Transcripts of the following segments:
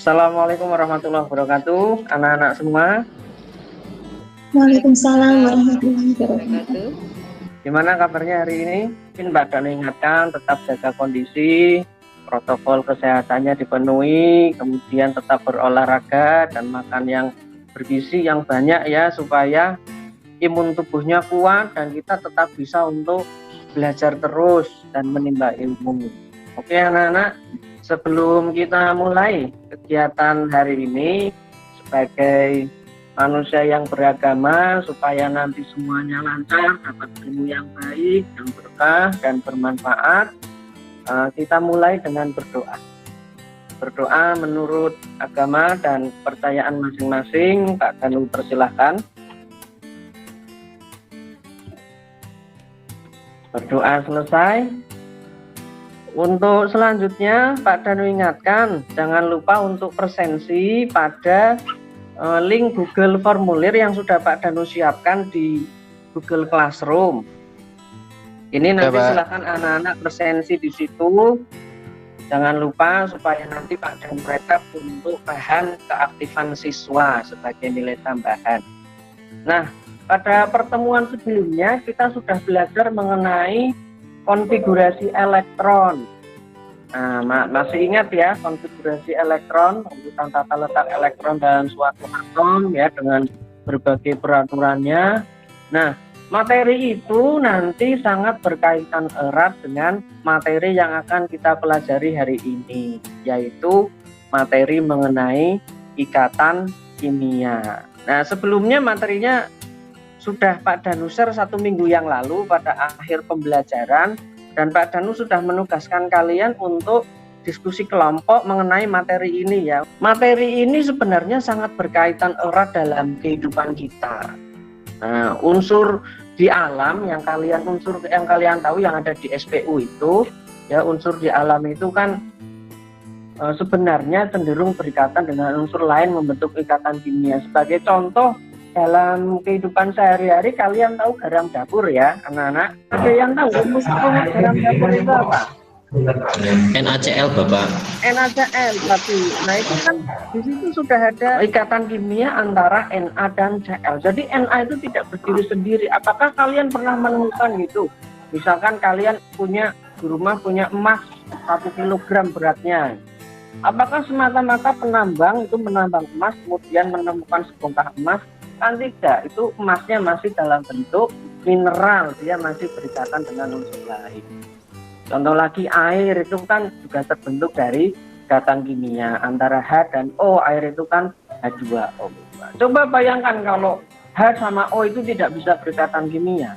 Assalamualaikum warahmatullahi wabarakatuh, anak-anak semua. Waalaikumsalam warahmatullahi wabarakatuh. Gimana kabarnya hari ini? Mungkin Mbak Danu ingatkan tetap jaga kondisi, protokol kesehatannya dipenuhi, kemudian tetap berolahraga dan makan yang bergizi yang banyak ya, supaya imun tubuhnya kuat dan kita tetap bisa untuk belajar terus dan menimba ilmu. Oke anak-anak, sebelum kita mulai kegiatan hari ini sebagai manusia yang beragama, supaya nanti semuanya lancar, dapat ilmu yang baik, yang berkah dan bermanfaat, kita mulai dengan berdoa. Berdoa menurut agama dan kepercayaan masing-masing. Kak Danu persilahkan. Berdoa selesai. Untuk selanjutnya Pak Danu ingatkan, jangan lupa untuk presensi pada link Google Formulir yang sudah Pak Danu siapkan di Google Classroom. Ini nanti silakan anak-anak presensi di situ. Jangan lupa supaya nanti Pak Danu rekap untuk bahan keaktifan siswa sebagai nilai tambahan. Nah, pada pertemuan sebelumnya kita sudah belajar mengenai konfigurasi elektron. Nah, masih ingat ya konfigurasi elektron, urutan tata letak elektron dalam suatu atom ya dengan berbagai peraturannya. Nah, materi itu nanti sangat berkaitan erat dengan materi yang akan kita pelajari hari ini, yaitu materi mengenai ikatan kimia. Nah, sebelumnya materinya sudah Pak Danu share 1 minggu yang lalu pada akhir pembelajaran, dan Pak Danu sudah menugaskan kalian untuk diskusi kelompok mengenai materi ini ya. Materi ini sebenarnya sangat berkaitan erat dalam kehidupan kita. Nah, unsur di alam yang kalian tahu yang ada di SPU itu ya, unsur di alam itu kan sebenarnya cenderung berikatan dengan unsur lain membentuk ikatan kimia. Sebagai contoh, dalam kehidupan sehari-hari kalian tahu garam dapur ya anak-anak? Ada yang tahu rumus garam dapur itu apa? NaCl Bapak. NaCl tapi. Nah itu kan di situ sudah ada ikatan kimia antara Na dan Cl. Jadi Na itu tidak berdiri sendiri. Apakah kalian pernah menemukan gitu? Misalkan kalian punya di rumah punya emas 1 kilogram beratnya. Apakah semata-mata penambang itu menambang emas kemudian menemukan sebongkah emas? Kan tidak, itu emasnya masih dalam bentuk mineral, dia masih berikatan dengan unsur lain. Contoh lagi, air itu kan juga terbentuk dari ikatan kimia antara H dan O. Air itu kan H2O. Coba bayangkan kalau H sama O itu tidak bisa berikatan kimia,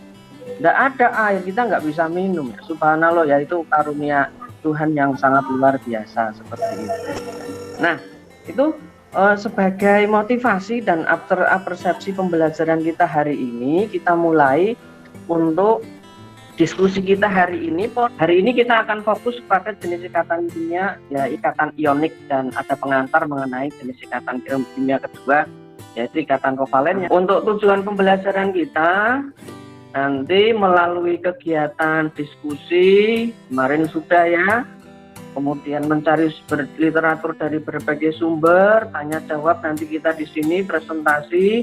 tidak ada air, kita nggak bisa minum ya. Subhanallah, yaitu karunia Tuhan yang sangat luar biasa seperti itu. Nah, itu sebagai motivasi dan persepsi pembelajaran kita hari ini, kita mulai untuk diskusi kita hari ini. Hari ini kita akan fokus pada jenis ikatan kimia, ya ikatan ionik, dan ada pengantar mengenai jenis ikatan kimia kedua, yaitu ikatan kovalen. Untuk tujuan pembelajaran kita nanti melalui kegiatan diskusi, kemarin sudah ya, kemudian mencari literatur dari berbagai sumber, tanya jawab, nanti kita di sini presentasi.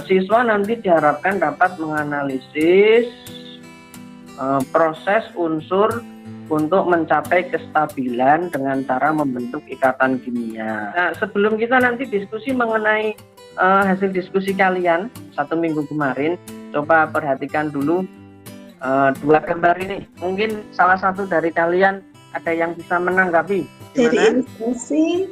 Siswa nanti diharapkan dapat menganalisis proses unsur untuk mencapai kestabilan dengan cara membentuk ikatan kimia. Nah, sebelum kita nanti diskusi mengenai hasil diskusi kalian 1 minggu kemarin, coba perhatikan dulu 2 gambar ini. Mungkin salah satu dari kalian ada yang bisa menanggapi? Gimana? Dari ilustrasi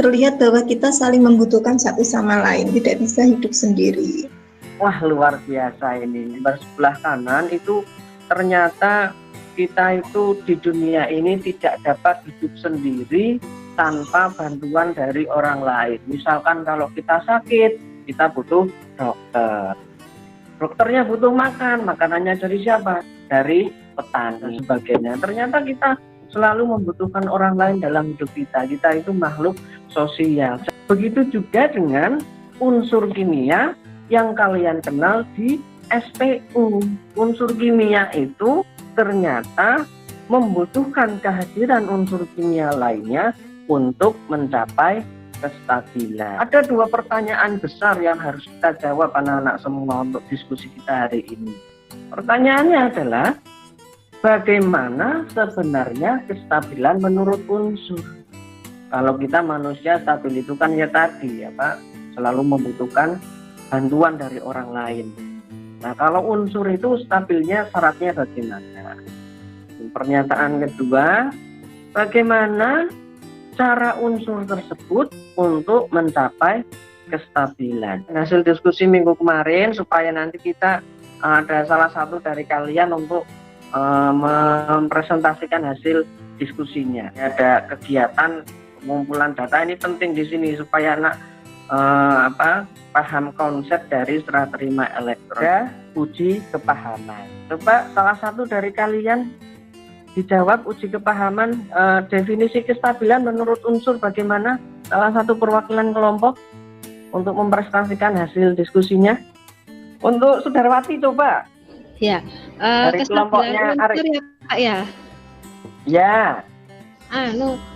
terlihat bahwa kita saling membutuhkan satu sama lain, tidak bisa hidup sendiri. Wah, luar biasa ini. Gambar sebelah kanan itu ternyata kita itu di dunia ini tidak dapat hidup sendiri tanpa bantuan dari orang lain. Misalkan kalau kita sakit, kita butuh dokter. Dokternya butuh makan, makanannya dari siapa? Dari petani dan sebagainya. Ternyata kita selalu membutuhkan orang lain dalam hidup kita. Kita itu makhluk sosial. Begitu juga dengan unsur kimia yang kalian kenal di SPU. Unsur kimia itu ternyata membutuhkan kehadiran unsur kimia lainnya untuk mencapai kestabilan. Ada dua pertanyaan besar yang harus kita jawab anak-anak semua untuk diskusi kita hari ini. Pertanyaannya adalah, bagaimana sebenarnya kestabilan menurut unsur? Kalau kita manusia stabil itu kan ya tadi ya Pak, selalu membutuhkan bantuan dari orang lain. Nah kalau unsur itu stabilnya syaratnya bagaimana? Pernyataan kedua, bagaimana cara unsur tersebut untuk mencapai kestabilan? Hasil diskusi minggu kemarin supaya nanti kita ada salah satu dari kalian untuk mempresentasikan hasil diskusinya. Ada kegiatan pengumpulan data, ini penting di sini supaya anak paham konsep dari serah terima elektron. Ya, uji kepahaman. Coba salah satu dari kalian dijawab uji kepahaman, definisi kestabilan menurut unsur bagaimana? Salah satu perwakilan kelompok untuk mempresentasikan hasil diskusinya. Untuk Sudarwati coba. Ya, dari kelompoknya unsur ya Pak ya. Ya.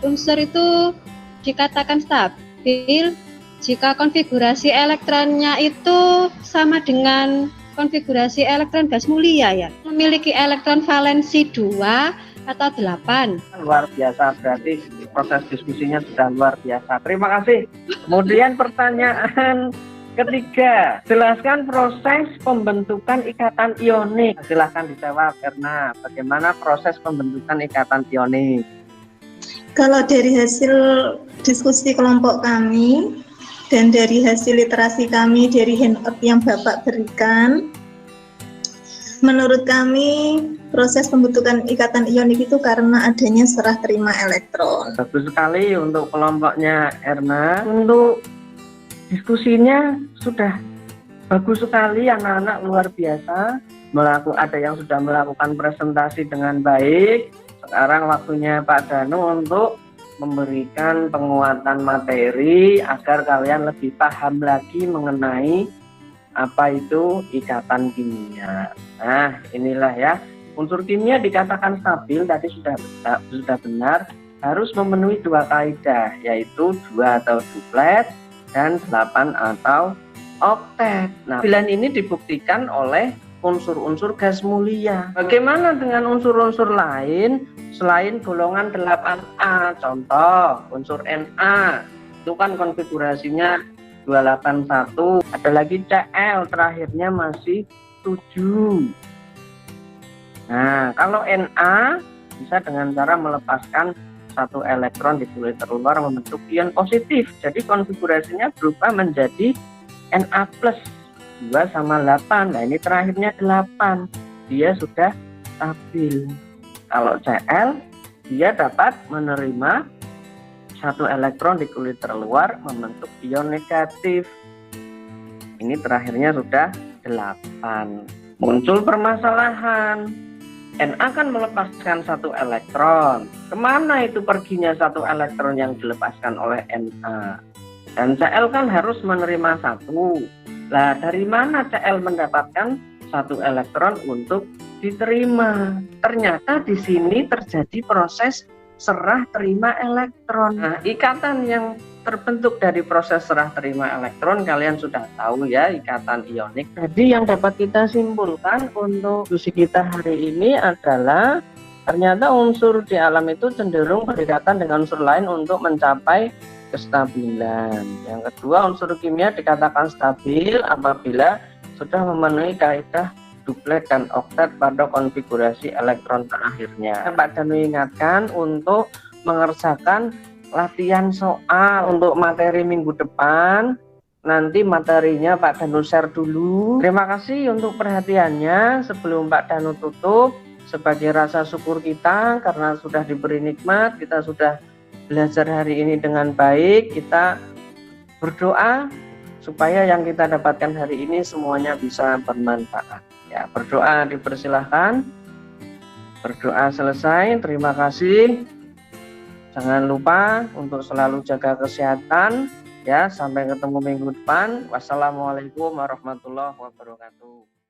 Unsur itu dikatakan stabil jika konfigurasi elektronnya itu sama dengan konfigurasi elektron gas mulia ya. Memiliki elektron valensi 2 atau 8. Luar biasa, berarti proses diskusinya sudah luar biasa. Terima kasih. Kemudian pertanyaan ketiga, jelaskan proses pembentukan ikatan ionik. Silahkan dijawab karena bagaimana proses pembentukan ikatan ionik. Kalau dari hasil diskusi kelompok kami dan dari hasil literasi kami dari handout yang Bapak berikan, menurut kami proses pembentukan ikatan ionik itu karena adanya serah terima elektron. Bagus sekali untuk kelompoknya Erna. Untuk diskusinya sudah bagus sekali, anak-anak luar biasa. Ada yang sudah melakukan presentasi dengan baik. Sekarang waktunya Pak Danu untuk memberikan penguatan materi agar kalian lebih paham lagi mengenai apa itu ikatan kimia. Nah, inilah ya. Unsur kimia dikatakan stabil, tadi sudah benar, harus memenuhi dua kaidah, yaitu 2 atau duplet dan 8 atau oktet. Nah, pilihan ini dibuktikan oleh unsur-unsur gas mulia. Bagaimana dengan unsur-unsur lain selain golongan 8A? Contoh, unsur Na, itu kan konfigurasinya 281. Ada lagi Cl, terakhirnya masih 7. Nah, kalau Na bisa dengan cara melepaskan satu elektron di kulit terluar membentuk ion positif. Jadi konfigurasinya berubah menjadi Na+. 2 sama 8. Nah ini terakhirnya 8. Dia sudah stabil. Kalau Cl, dia dapat menerima satu elektron di kulit terluar membentuk ion negatif. Ini terakhirnya sudah 8. Muncul permasalahan. Na kan melepaskan satu elektron. Kemana itu perginya satu elektron yang dilepaskan oleh Na? Dan Cl kan harus menerima 1. Nah, dari mana Cl mendapatkan satu elektron untuk diterima? Ternyata di sini terjadi proses serah terima elektron. Nah, ikatan yang terbentuk dari proses serah terima elektron kalian sudah tahu ya, ikatan ionik. Jadi yang dapat kita simpulkan untuk diskusi kita hari ini adalah ternyata unsur di alam itu cenderung berdekatan dengan unsur lain untuk mencapai kestabilan. Yang kedua, unsur kimia dikatakan stabil apabila sudah memenuhi kaidah duplet dan oktet pada konfigurasi elektron terakhirnya. Pak Danu ingatkan untuk mengerjakan latihan soal untuk materi minggu depan. Nanti materinya Pak Danu share dulu. Terima kasih untuk perhatiannya. Sebelum Pak Danu tutup, sebagai rasa syukur kita karena sudah diberi nikmat, kita sudah belajar hari ini dengan baik, kita berdoa supaya yang kita dapatkan hari ini semuanya bisa bermanfaat. Ya, berdoa dipersilahkan. Berdoa selesai. Terima kasih. Jangan lupa untuk selalu jaga kesehatan. Ya, sampai ketemu minggu depan. Wassalamualaikum warahmatullahi wabarakatuh.